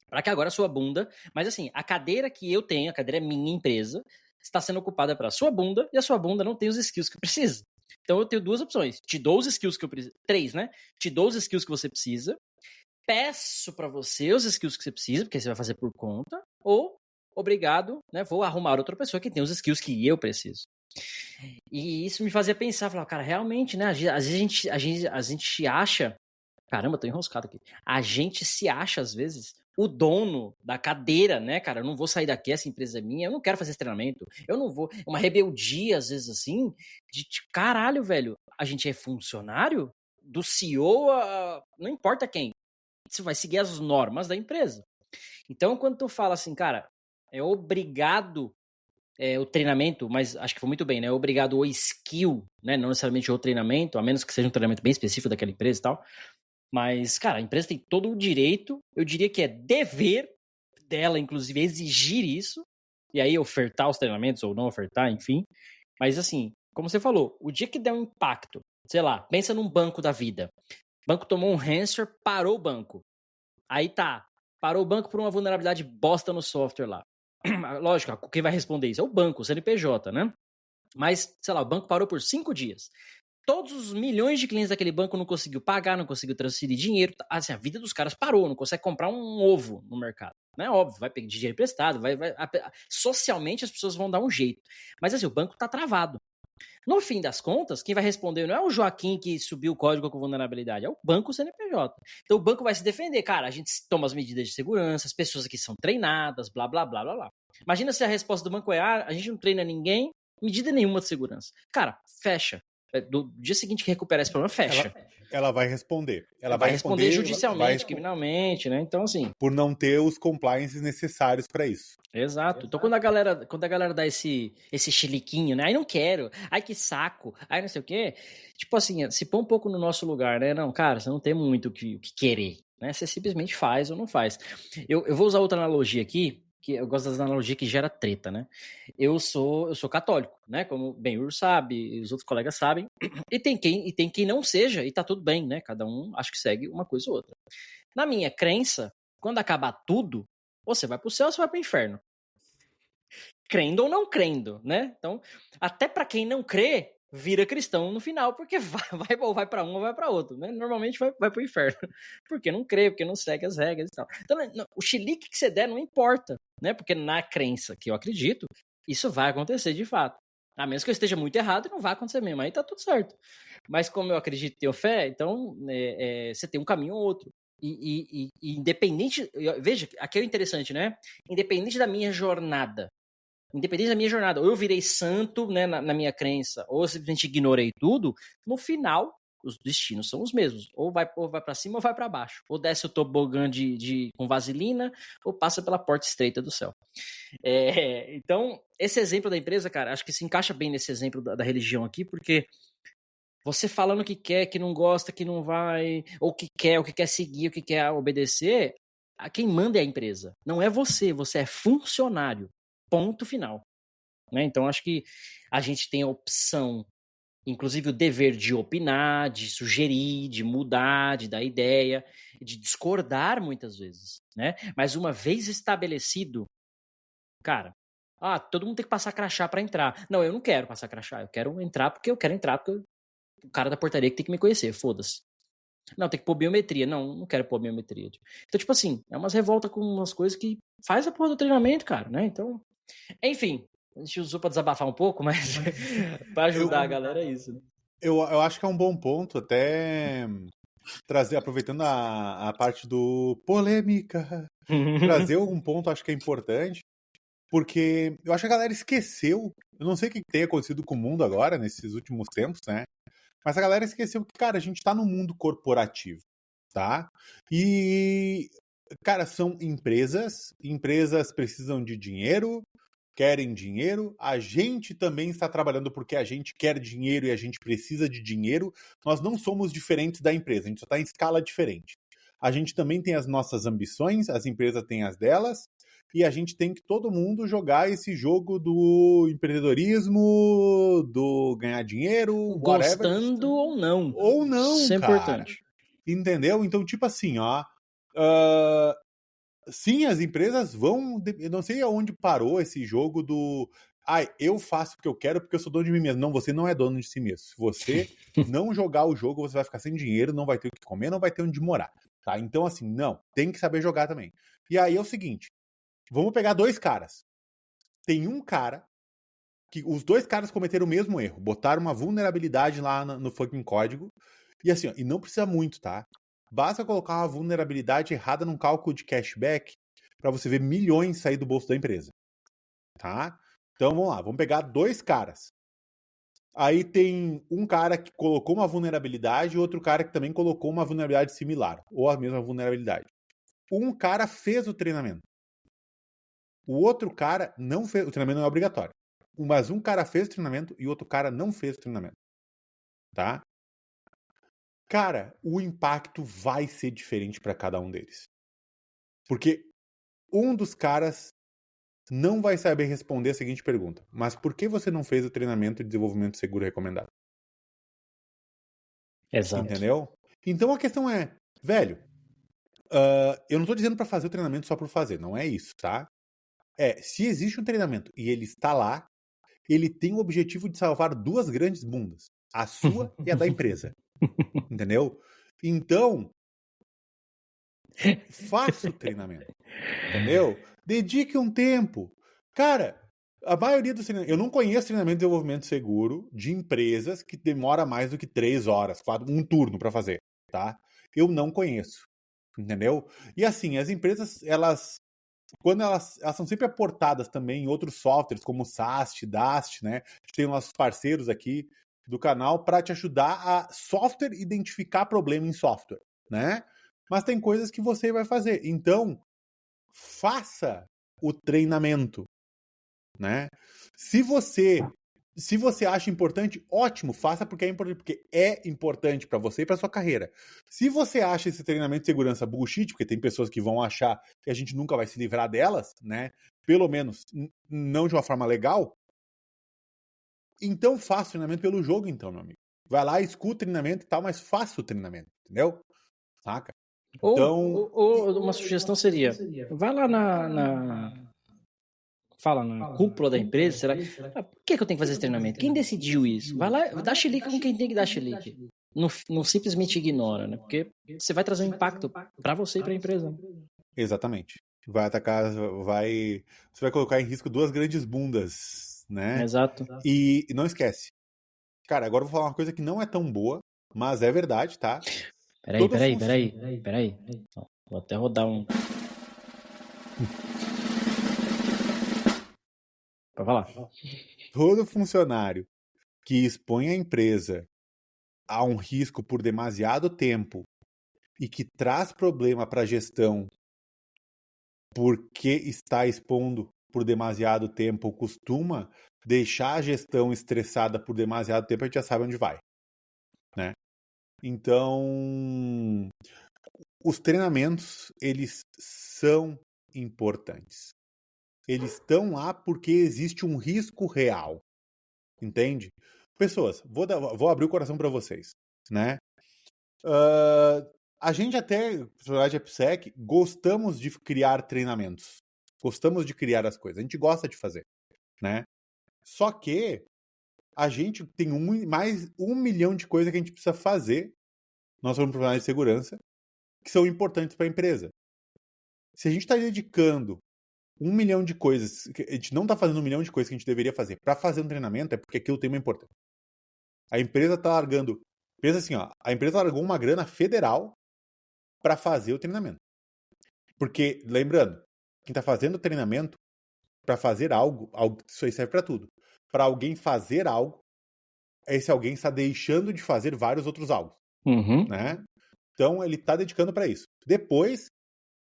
Para que agora a sua bunda, mas assim, a cadeira que eu tenho, a cadeira é minha empresa, está sendo ocupada pela sua bunda e a sua bunda não tem os skills que precisa. Então eu tenho duas opções. Te dou os skills que eu preciso. 3, né? Te dou os skills que você precisa. Peço para você os skills que você precisa, porque você vai fazer por conta. Ou, obrigado, né? Vou arrumar outra pessoa que tem os skills que eu preciso. E isso me fazia pensar, falar, cara, realmente, né? Às vezes a gente acha. Caramba, tô enroscado aqui. A gente se acha, às vezes, o dono da cadeira, né, cara? Eu não vou sair daqui, essa empresa é minha, eu não quero fazer esse treinamento, eu não vou. Uma rebeldia, às vezes, assim, de caralho, velho, a gente é funcionário do CEO, não importa quem. Você vai seguir as normas da empresa. Então, quando tu fala assim, cara, é obrigado o treinamento, mas acho que foi muito bem, né? É obrigado o skill, né? Não necessariamente o treinamento, a menos que seja um treinamento bem específico daquela empresa e tal. Mas, cara, a empresa tem todo o direito, eu diria que é dever dela, inclusive, exigir isso, e aí ofertar os treinamentos ou não ofertar, enfim. Mas, assim, como você falou, o dia que der um impacto, sei lá, pensa num banco da vida. O banco tomou um ransomware, parou o banco. Aí tá, parou o banco por uma vulnerabilidade bosta no software lá. Lógico, quem vai responder isso é o banco, o CNPJ, né? Mas, sei lá, o banco parou por 5 dias. Todos os milhões de clientes daquele banco não conseguiu pagar, não conseguiu transferir dinheiro. Assim, a vida dos caras parou, não consegue comprar um ovo no mercado. Não é óbvio, vai pedir dinheiro emprestado, socialmente as pessoas vão dar um jeito. Mas assim, o banco tá travado. No fim das contas, quem vai responder não é o Joaquim que subiu o código com vulnerabilidade, é o banco CNPJ. Então o banco vai se defender. Cara, a gente toma as medidas de segurança, as pessoas aqui são treinadas, blá, blá, blá, blá, blá. Imagina se a resposta do banco é, a gente não treina ninguém, medida nenhuma de segurança. Cara, fecha. Do dia seguinte que recupera esse problema, fecha. Ela vai responder. Ela vai responder judicialmente, criminalmente, né? Então, assim... Por não ter os compliances necessários para isso. Exato. Então, quando a galera dá esse chiliquinho, né? Ai, não quero. Ai, que saco. Ai, não sei o quê. Tipo assim, se põe um pouco no nosso lugar, né? Não, cara, você não tem muito o que querer, né? Você simplesmente faz ou não faz. Eu vou usar outra analogia aqui, que eu gosto das analogias que gera treta, né? Eu sou católico, né? Como bem o Ur sabe, e os outros colegas sabem. E tem quem não seja, e tá tudo bem, né? Cada um acho que segue uma coisa ou outra. Na minha crença, quando acabar tudo, ou você vai pro céu ou você vai pro inferno. Crendo ou não crendo, né? Então, até para quem não crê, vira cristão no final, porque vai para um ou vai para outro, né? Normalmente vai pro inferno, porque não crê, porque não segue as regras e tal. Então, o chilique que você der não importa, né? Porque na crença que eu acredito, isso vai acontecer de fato. A menos que eu esteja muito errado, não vai acontecer mesmo, aí tá tudo certo. Mas como eu acredito e tenho fé, então você tem um caminho ou outro. E independente, veja, aqui é o interessante, né? Independente da minha jornada, ou eu virei santo, né, na minha crença, ou eu simplesmente ignorei tudo, no final, os destinos são os mesmos. Ou vai para cima ou vai para baixo. Ou desce o tobogã com vaselina, ou passa pela porta estreita do céu. Então, esse exemplo da empresa, cara, acho que se encaixa bem nesse exemplo da religião aqui, porque você falando o que quer, que não gosta, que não vai, ou que quer, o que quer seguir, o que quer obedecer, quem manda é a empresa. Não é você é funcionário. Ponto final. Né? Então, acho que a gente tem a opção, inclusive o dever de opinar, de sugerir, de mudar, de dar ideia, de discordar muitas vezes. Né? Mas uma vez estabelecido, cara, todo mundo tem que passar crachá para entrar. Não, eu não quero passar crachá, eu quero entrar porque o cara da portaria que tem que me conhecer, foda-se. Não, tem que pôr biometria. Não quero pôr biometria. Então, tipo assim, é umas revoltas com umas coisas que faz a porra do treinamento, cara, né? Então, enfim, a gente usou pra desabafar um pouco, mas pra ajudar a galera é isso. Eu acho que é um bom ponto, até trazer, aproveitando a parte do polêmica, trazer um ponto acho que é importante, porque eu acho que a galera esqueceu, eu não sei o que tem acontecido com o mundo agora, nesses últimos tempos, né? Mas a galera esqueceu que, cara, a gente tá no mundo corporativo, tá? E, cara, são empresas precisam de dinheiro, querem dinheiro, a gente também está trabalhando porque a gente quer dinheiro e a gente precisa de dinheiro. Nós não somos diferentes da empresa, a gente só está em escala diferente. A gente também tem as nossas ambições, as empresas têm as delas, e a gente tem que todo mundo jogar esse jogo do empreendedorismo, do ganhar dinheiro, whatever. Gostando ou não. Ou não, Isso é cara. importante. Entendeu? Então, tipo assim, ó... sim, as empresas vão... Eu não sei aonde parou esse jogo do... eu faço o que eu quero porque eu sou dono de mim mesmo. Não, você não é dono de si mesmo. Se você não jogar o jogo, você vai ficar sem dinheiro, não vai ter o que comer, não vai ter onde morar. Tá? Então, assim, não. Tem que saber jogar também. E aí é o seguinte. Vamos pegar dois caras. Tem um cara que os dois caras cometeram o mesmo erro. Botaram uma vulnerabilidade lá no fucking código. E assim, ó, e não precisa muito, tá? Basta colocar uma vulnerabilidade errada num cálculo de cashback para você ver milhões sair do bolso da empresa. Tá? Então vamos lá, vamos pegar dois caras. Aí tem um cara que colocou uma vulnerabilidade e outro cara que também colocou uma vulnerabilidade similar, ou a mesma vulnerabilidade. Um cara fez o treinamento. O outro cara não fez. O treinamento não é obrigatório. Mas um cara fez o treinamento e o outro cara não fez o treinamento. Tá? Cara, o impacto vai ser diferente para cada um deles. Porque um dos caras não vai saber responder a seguinte pergunta. Mas por que você não fez o treinamento de desenvolvimento seguro recomendado? Exato. Entendeu? Então a questão é, velho, eu não tô dizendo para fazer o treinamento só por fazer, não é isso, tá? Se existe um treinamento e ele está lá, ele tem o objetivo de salvar duas grandes bundas. A sua e a da empresa. Entendeu? Então, faça o treinamento. Entendeu? Dedique um tempo. Cara, a maioria dos treinamentos... Eu não conheço treinamento de desenvolvimento seguro de empresas que demora mais do que 3 horas, um turno para fazer, tá? Eu não conheço. Entendeu? E assim, as empresas, quando elas são sempre aportadas também em outros softwares, como SAST, DAST, né? A gente tem nossos parceiros aqui do canal para te ajudar a software identificar problema em software, né? Mas tem coisas que você vai fazer. Então, faça o treinamento, né? Se você acha importante, ótimo, faça porque é importante para você e para sua carreira. Se você acha esse treinamento de segurança bullshit, porque tem pessoas que vão achar que a gente nunca vai se livrar delas, né? Pelo menos não de uma forma legal, então faça o treinamento pelo jogo, então, meu amigo. Vai lá, escuta o treinamento e tal, mas faça o treinamento, entendeu? Saca? Então... Ou uma sugestão seria, vai lá na cúpula da empresa, será? Por que eu tenho que fazer esse treinamento? Quem decidiu isso? Vai lá, dá chilique com quem tem que dar chilique. Não simplesmente ignora, né? Porque você vai trazer um impacto para você e para a empresa. Exatamente. Vai atacar, você vai colocar em risco duas grandes bundas, né? Exato. E não esquece. Cara, agora eu vou falar uma coisa que não é tão boa, mas é verdade, tá? Peraí. Vou até rodar um... Pode falar. Todo funcionário que expõe a empresa a um risco por demasiado tempo e que traz problema para a gestão porque está expondo por demasiado tempo ou costuma deixar a gestão estressada por demasiado tempo, a gente já sabe onde vai, né? Então, os treinamentos, eles são importantes. Eles estão lá porque existe um risco real, entende? Pessoas, vou abrir o coração para vocês, né? A gente até, profissionais de AppSec, gostamos de criar treinamentos. Gostamos de criar as coisas. A gente gosta de fazer, né? Só que a gente tem mais 1 milhão de coisas que a gente precisa fazer. Nós somos profissionais de segurança que são importantes para a empresa. Se a gente está dedicando 1 milhão de coisas, a gente não está fazendo 1 milhão de coisas que a gente deveria fazer para fazer um treinamento, é porque aquilo tem uma importância. A empresa está largando Pensa assim, ó, a empresa largou uma grana federal para fazer o treinamento. Porque, lembrando, quem está fazendo o treinamento para fazer algo, isso aí serve para tudo. Para alguém fazer algo, esse alguém está deixando de fazer vários outros algo, né? Então, ele está dedicando para isso. Depois,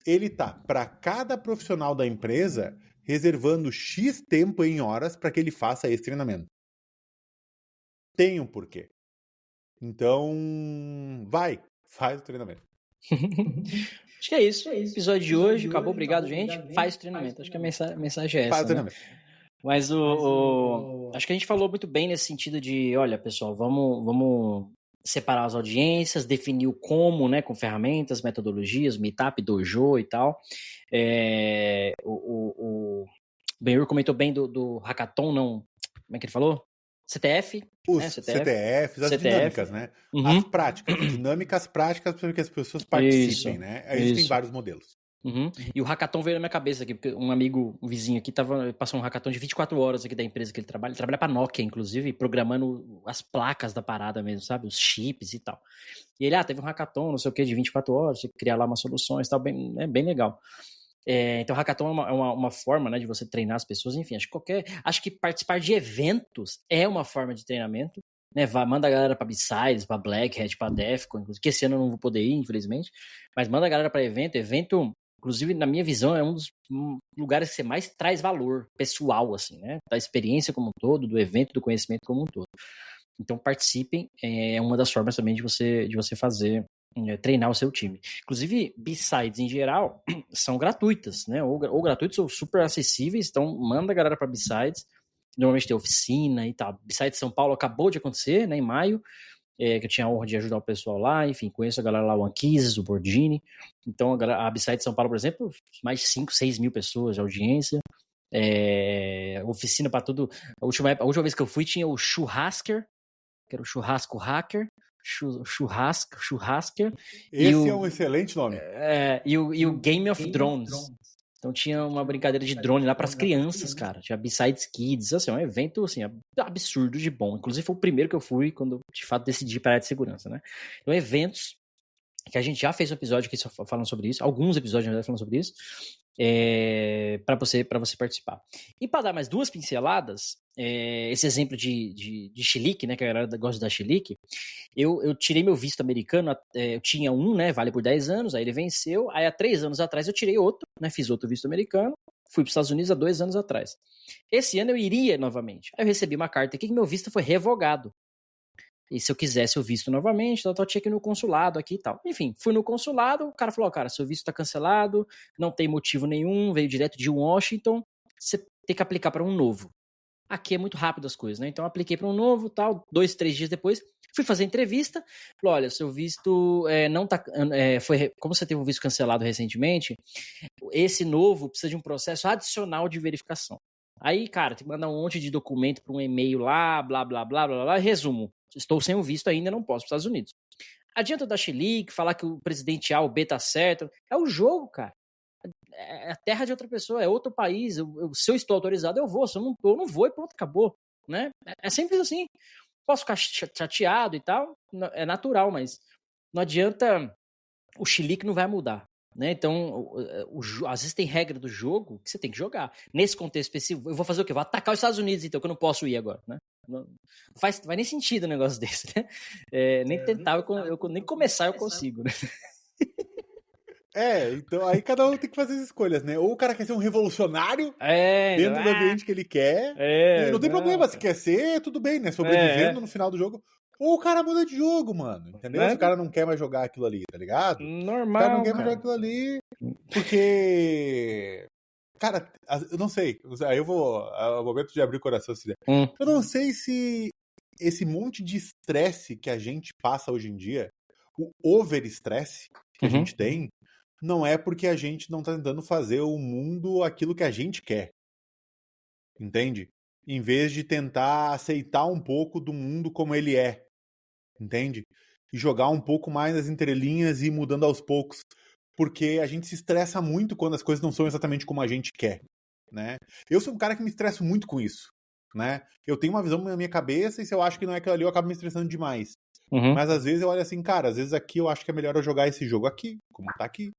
ele está, para cada profissional da empresa, reservando X tempo em horas para que ele faça esse treinamento. Tem um porquê. Então, faz o treinamento. Acho que é isso. Episódio de hoje. Acabou. Obrigado, gente. Faz o treinamento. Acho que a mensagem é essa. Faz o treinamento. Mas acho que a gente falou muito bem nesse sentido de, olha, pessoal, vamos separar as audiências, definir o como, né, com ferramentas, metodologias, Meetup, Dojo e tal. O Benhur comentou bem do hackathon, não... Como é que ele falou? CTF. Os né? CTFs, as dinâmicas, né? As práticas, dinâmicas práticas para que as pessoas participem, né? Aí tem vários modelos. E o hackathon veio na minha cabeça aqui, porque um vizinho aqui passou um hackathon de 24 horas aqui da empresa que ele trabalha pra Nokia, inclusive, programando as placas da parada mesmo, sabe? Os chips e tal. E ele, teve um hackathon, não sei o que, de 24 horas, você criar lá umas soluções e tal, bem legal. Então, o hackathon é uma forma, né, de você treinar as pessoas, enfim, acho que participar de eventos é uma forma de treinamento, né, manda a galera pra B-Sides, pra Black Hat, pra Defcon, que esse ano eu não vou poder ir, infelizmente, mas manda a galera pra evento, inclusive, na minha visão, é um dos lugares que você mais traz valor pessoal, assim, né, da experiência como um todo, do evento, do conhecimento como um todo. Então, participem, é uma das formas também de você fazer, treinar o seu time. Inclusive, B-Sides em geral são gratuitas, né? Ou gratuitas ou super acessíveis, então manda a galera para B-Sides. Normalmente tem oficina e tal. B-Sides São Paulo acabou de acontecer, né, em maio, que eu tinha a honra de ajudar o pessoal lá, enfim, conheço a galera lá, o Anquises, o Bordini. Então, a B-Sides São Paulo, por exemplo, mais de 5, 6 mil pessoas de audiência. Oficina para tudo. A última vez que eu fui tinha o Churrasker, que era o Churrasco Hacker. Churrasquear. Esse é um excelente nome. E o Game of Drones. Então tinha uma brincadeira de drone lá para as crianças, cara. Tinha B-Sides Kids, assim, um evento assim, absurdo de bom. Inclusive foi o primeiro que eu fui quando de fato decidi para a área de segurança, né? Então eventos que a gente já fez um episódio aqui falando sobre isso, alguns episódios na verdade falando sobre isso, para você participar. E para dar mais 2 pinceladas, esse exemplo de chilique, né, que a galera gosta da chilique, eu tirei meu visto americano, eu tinha né, vale por 10 anos, aí ele venceu, aí há 3 anos atrás eu tirei outro, né, fiz outro visto americano, fui para os Estados Unidos há 2 anos atrás. Esse ano eu iria novamente, aí eu recebi uma carta aqui que meu visto foi revogado. E se eu quisesse o visto novamente, eu tinha que ir no consulado aqui e tal. Enfim, fui no consulado, o cara falou, cara, seu visto tá cancelado, não tem motivo nenhum, veio direto de Washington, você tem que aplicar para um novo. Aqui é muito rápido as coisas, né? Então eu apliquei para um novo, tal, 2, 3 dias depois, fui fazer entrevista, falou, olha, seu visto não tá, como você teve um visto cancelado recentemente, esse novo precisa de um processo adicional de verificação. Aí, cara, tem que mandar um monte de documento para um e-mail lá, blá, blá, blá, blá, blá, resumo. Estou sem o visto ainda, não posso para os Estados Unidos. Adianta dar chilique, falar que o presidente A ou B tá certo. É o jogo, cara. É a terra de outra pessoa, é outro país. Se eu estou autorizado, eu vou. Se eu não estou, eu não vou e pronto, acabou. Né? É simples assim. Posso ficar chateado e tal, é natural, mas não adianta, o chilique não vai mudar. Né? Então, às vezes tem regra do jogo que você tem que jogar. Nesse contexto específico, eu vou fazer o quê? Vou atacar os Estados Unidos, então, que eu não posso ir agora. Né? Não faz nem sentido um negócio desse. Né? Nem tentar, nem começar eu consigo. Né? Então aí cada um tem que fazer as escolhas, né? Ou o cara quer ser um revolucionário dentro do ambiente que ele quer. Não tem problema, se quer ser, tudo bem, né? Sobrevivendo no final do jogo. Ou o cara muda de jogo, mano. Entendeu? Se o cara não quer mais jogar aquilo ali, tá ligado? Normal. O cara não quer mais jogar aquilo ali. Porque. Cara, eu não sei. Aí eu vou. É o momento de abrir o coração assim. Eu não sei se esse monte de estresse que a gente passa hoje em dia, o over-estresse que a gente tem, não é porque a gente não tá tentando fazer o mundo aquilo que a gente quer. Entende? Em vez de tentar aceitar um pouco do mundo como ele é. Entende? E jogar um pouco mais nas entrelinhas e ir mudando aos poucos. Porque a gente se estressa muito quando as coisas não são exatamente como a gente quer. Né? Eu sou um cara que me estresso muito com isso. né? Eu tenho uma visão na minha cabeça e se eu acho que não é aquilo ali, eu acabo me estressando demais. Uhum. Mas às vezes eu olho assim, cara, às vezes aqui eu acho que é melhor eu jogar esse jogo aqui, como tá aqui.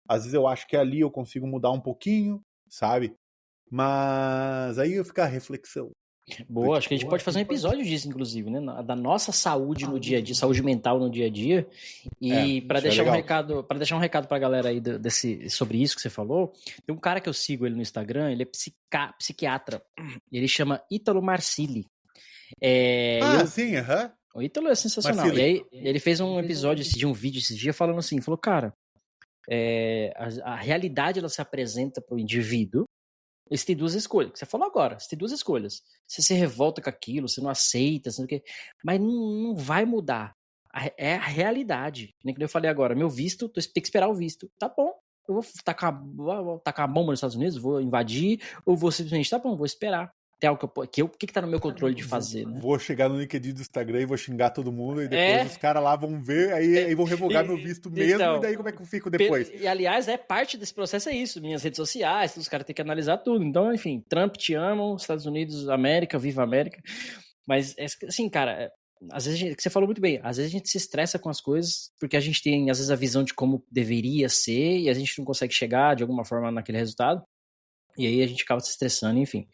Às vezes eu acho que ali eu consigo mudar um pouquinho, sabe? Mas aí eu fico a reflexão. Boa, acho que a gente pode fazer um episódio disso, inclusive, né? Da nossa saúde no dia a dia, saúde mental no dia a dia. E para deixar um recado pra galera aí sobre isso que você falou, tem um cara que eu sigo ele no Instagram, ele é psiquiatra. Ele chama Ítalo Marcilli. Sim, aham. O Ítalo é sensacional. Marcilli. E aí ele fez um episódio de um vídeo esses dias falando assim, falou, cara, a realidade ela se apresenta pro indivíduo. Você tem duas escolhas, que você falou agora, você tem duas escolhas. Você se revolta com aquilo, você não aceita, você não quer, mas não vai mudar. É a realidade. Nem que eu falei agora, meu visto, tem que esperar o visto. Tá bom, eu vou tacar a bomba nos Estados Unidos, vou invadir, ou vou simplesmente, tá bom, vou esperar. Tem algo que tá no meu controle de fazer, né? Vou chegar no LinkedIn do Instagram e vou xingar todo mundo e depois os caras lá vão ver, aí vão revogar meu visto mesmo, e daí como é que eu fico depois? E aliás, parte desse processo é isso, minhas redes sociais, os caras têm que analisar tudo. Então, enfim, Trump te amam, Estados Unidos, América, viva América. Mas, assim, cara, às vezes, que você falou muito bem, às vezes a gente se estressa com as coisas porque a gente tem, às vezes, a visão de como deveria ser e a gente não consegue chegar de alguma forma naquele resultado. E aí a gente acaba se estressando, enfim.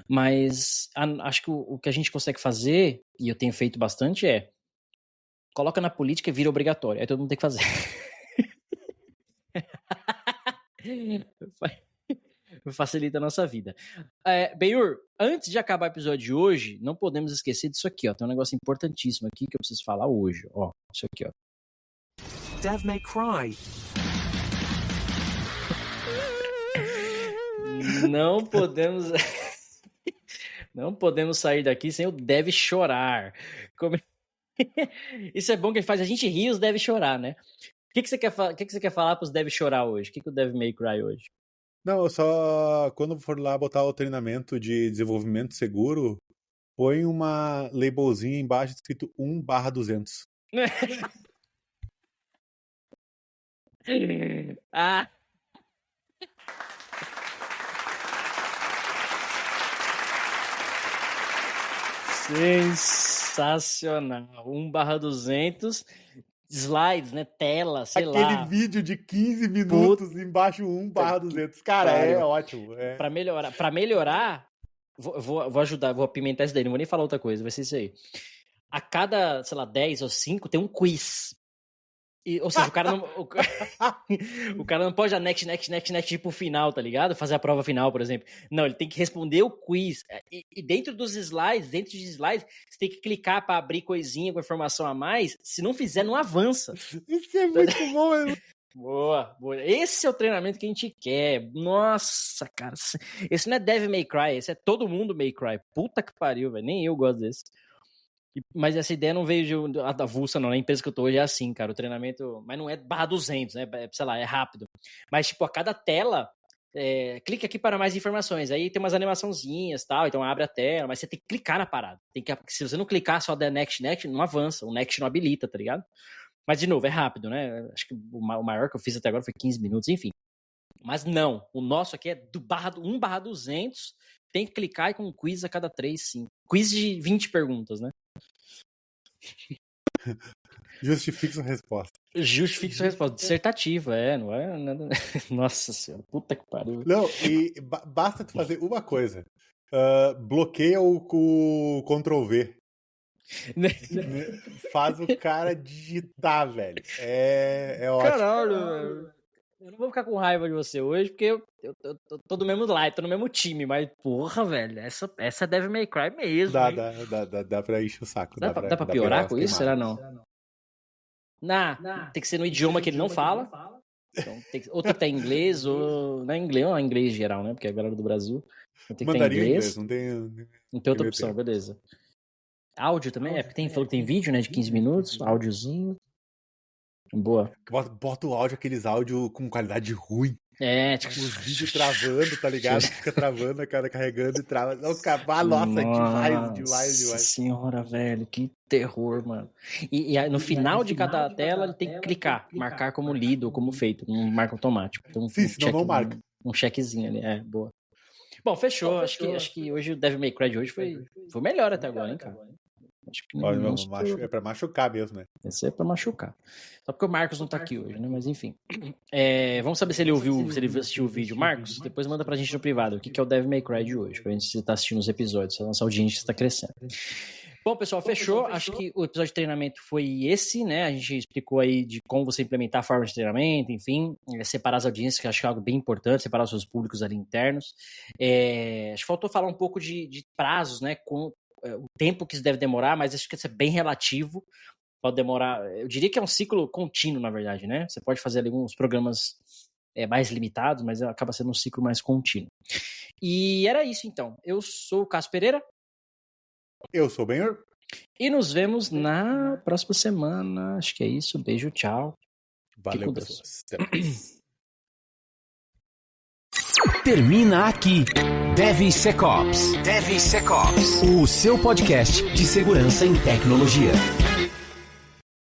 Mas acho que o que a gente consegue fazer, e eu tenho feito bastante, coloca na política e vira obrigatório. Aí todo mundo tem que fazer. Facilita a nossa vida. Benhur, antes de acabar o episódio de hoje, não podemos esquecer disso aqui, ó. Tem um negócio importantíssimo aqui que eu preciso falar hoje, ó. Isso aqui, ó. Devil May Cry. Não podemos sair daqui sem o Deve Chorar. Isso é bom que faz a gente rir, os Deve Chorar, né? O que você quer falar pros Deve Chorar hoje? O que o Deve May Cry hoje? Não, eu só... Quando for lá botar o treinamento de desenvolvimento seguro, põe uma labelzinha embaixo escrito 1/200. Ah! Sensacional. 1/200 slides, né? Tela, sei lá. Aquele vídeo de 15 minutos embaixo 1/200. Cara, é ótimo. Pra melhorar, vou ajudar, vou apimentar isso daí, não vou nem falar outra coisa, vai ser isso aí. A cada, sei lá, 10 ou 5 tem um quiz. Ou seja, o cara não pode dar next pro final, tá ligado? Fazer a prova final, por exemplo. Não, ele tem que responder o quiz. E dentro dos slides, você tem que clicar pra abrir coisinha com informação a mais. Se não fizer, não avança. Isso é muito bom, mano. Boa. Esse é o treinamento que a gente quer. Nossa, cara. Esse não é Devil May Cry, esse é Todo Mundo May Cry. Puta que pariu, velho. Nem eu gosto desse. Mas essa ideia não veio da avulsa, não. Na empresa que eu tô hoje é assim, cara. O treinamento... Mas não é /200, né? Sei lá, é rápido. Mas, tipo, a cada tela... clique aqui para mais informações. Aí tem umas animaçãozinhas e tal. Então abre a tela. Mas você tem que clicar na parada. Se você não clicar só der next, não avança. O next não habilita, tá ligado? Mas, de novo, é rápido, né? Acho que o maior que eu fiz até agora foi 15 minutos. Enfim. Mas não. O nosso aqui é do 1/200. Tem que clicar e com um quiz a cada 3, 5. Quiz de 20 perguntas, né? Justifique sua resposta. Dissertativa, não é nada... Nossa senhora, puta que pariu. Não, e basta tu fazer uma coisa. Bloqueia o Ctrl+V. Faz o cara digitar, velho. É ótimo. Caralho, velho. Eu não vou ficar com raiva de você hoje, porque eu tô do mesmo lado, tô no mesmo time, mas porra, velho, essa é Devil May Cry mesmo. Dá pra encher o saco. Dá pra piorar com isso? Será não? Tem que ser no idioma que ele não fala. Então, ou tem que estar em inglês, ou... Não é inglês, ou é inglês geral, né? Porque a galera do Brasil tem que estar em inglês. Não tem outra opção, beleza. Áudio também? Falou que tem vídeo, né? De 15 minutos, áudiozinho. Boa. Bota o áudio, aqueles áudios com qualidade ruim. Tipo... Os vídeos travando, tá ligado? Fica travando, a cara carregando e trava. Nossa, demais. Senhora, velho, que terror, mano. E no final de cada tela, ele tem que clicar, marcar como lido ou como feito, não marca automático. Então, sim, senão não marca. Um checkzinho ali, boa. Bom, fechou. Acho que hoje o Devil May Cry de hoje foi melhor até agora, hein, cara? Acho que é pra machucar mesmo, né? Esse é pra machucar. Só porque o Marcos não tá aqui hoje, né? Mas enfim. Vamos saber se ele assistiu o vídeo. Marcos, depois manda pra gente no privado o que é o Devil May Cry de hoje, pra gente se tá assistindo os episódios. A nossa audiência está crescendo. Bom, pessoal, fechou. Acho que o episódio de treinamento foi esse, né? A gente explicou aí de como você implementar a forma de treinamento, enfim, separar as audiências, que eu acho que é algo bem importante, separar os seus públicos ali internos. Acho que faltou falar um pouco de prazos, né? Com o tempo que isso deve demorar, mas acho que isso é bem relativo. Pode demorar, eu diria que é um ciclo contínuo, na verdade, né? Você pode fazer ali alguns programas mais limitados, mas acaba sendo um ciclo mais contínuo. E era isso, então. Eu sou o Cássio Pereira. Eu sou o Benhor. E nos vemos na próxima semana. Acho que é isso. Beijo, tchau. Valeu, pessoas. Termina aqui DevSecOps, o seu podcast de segurança em tecnologia.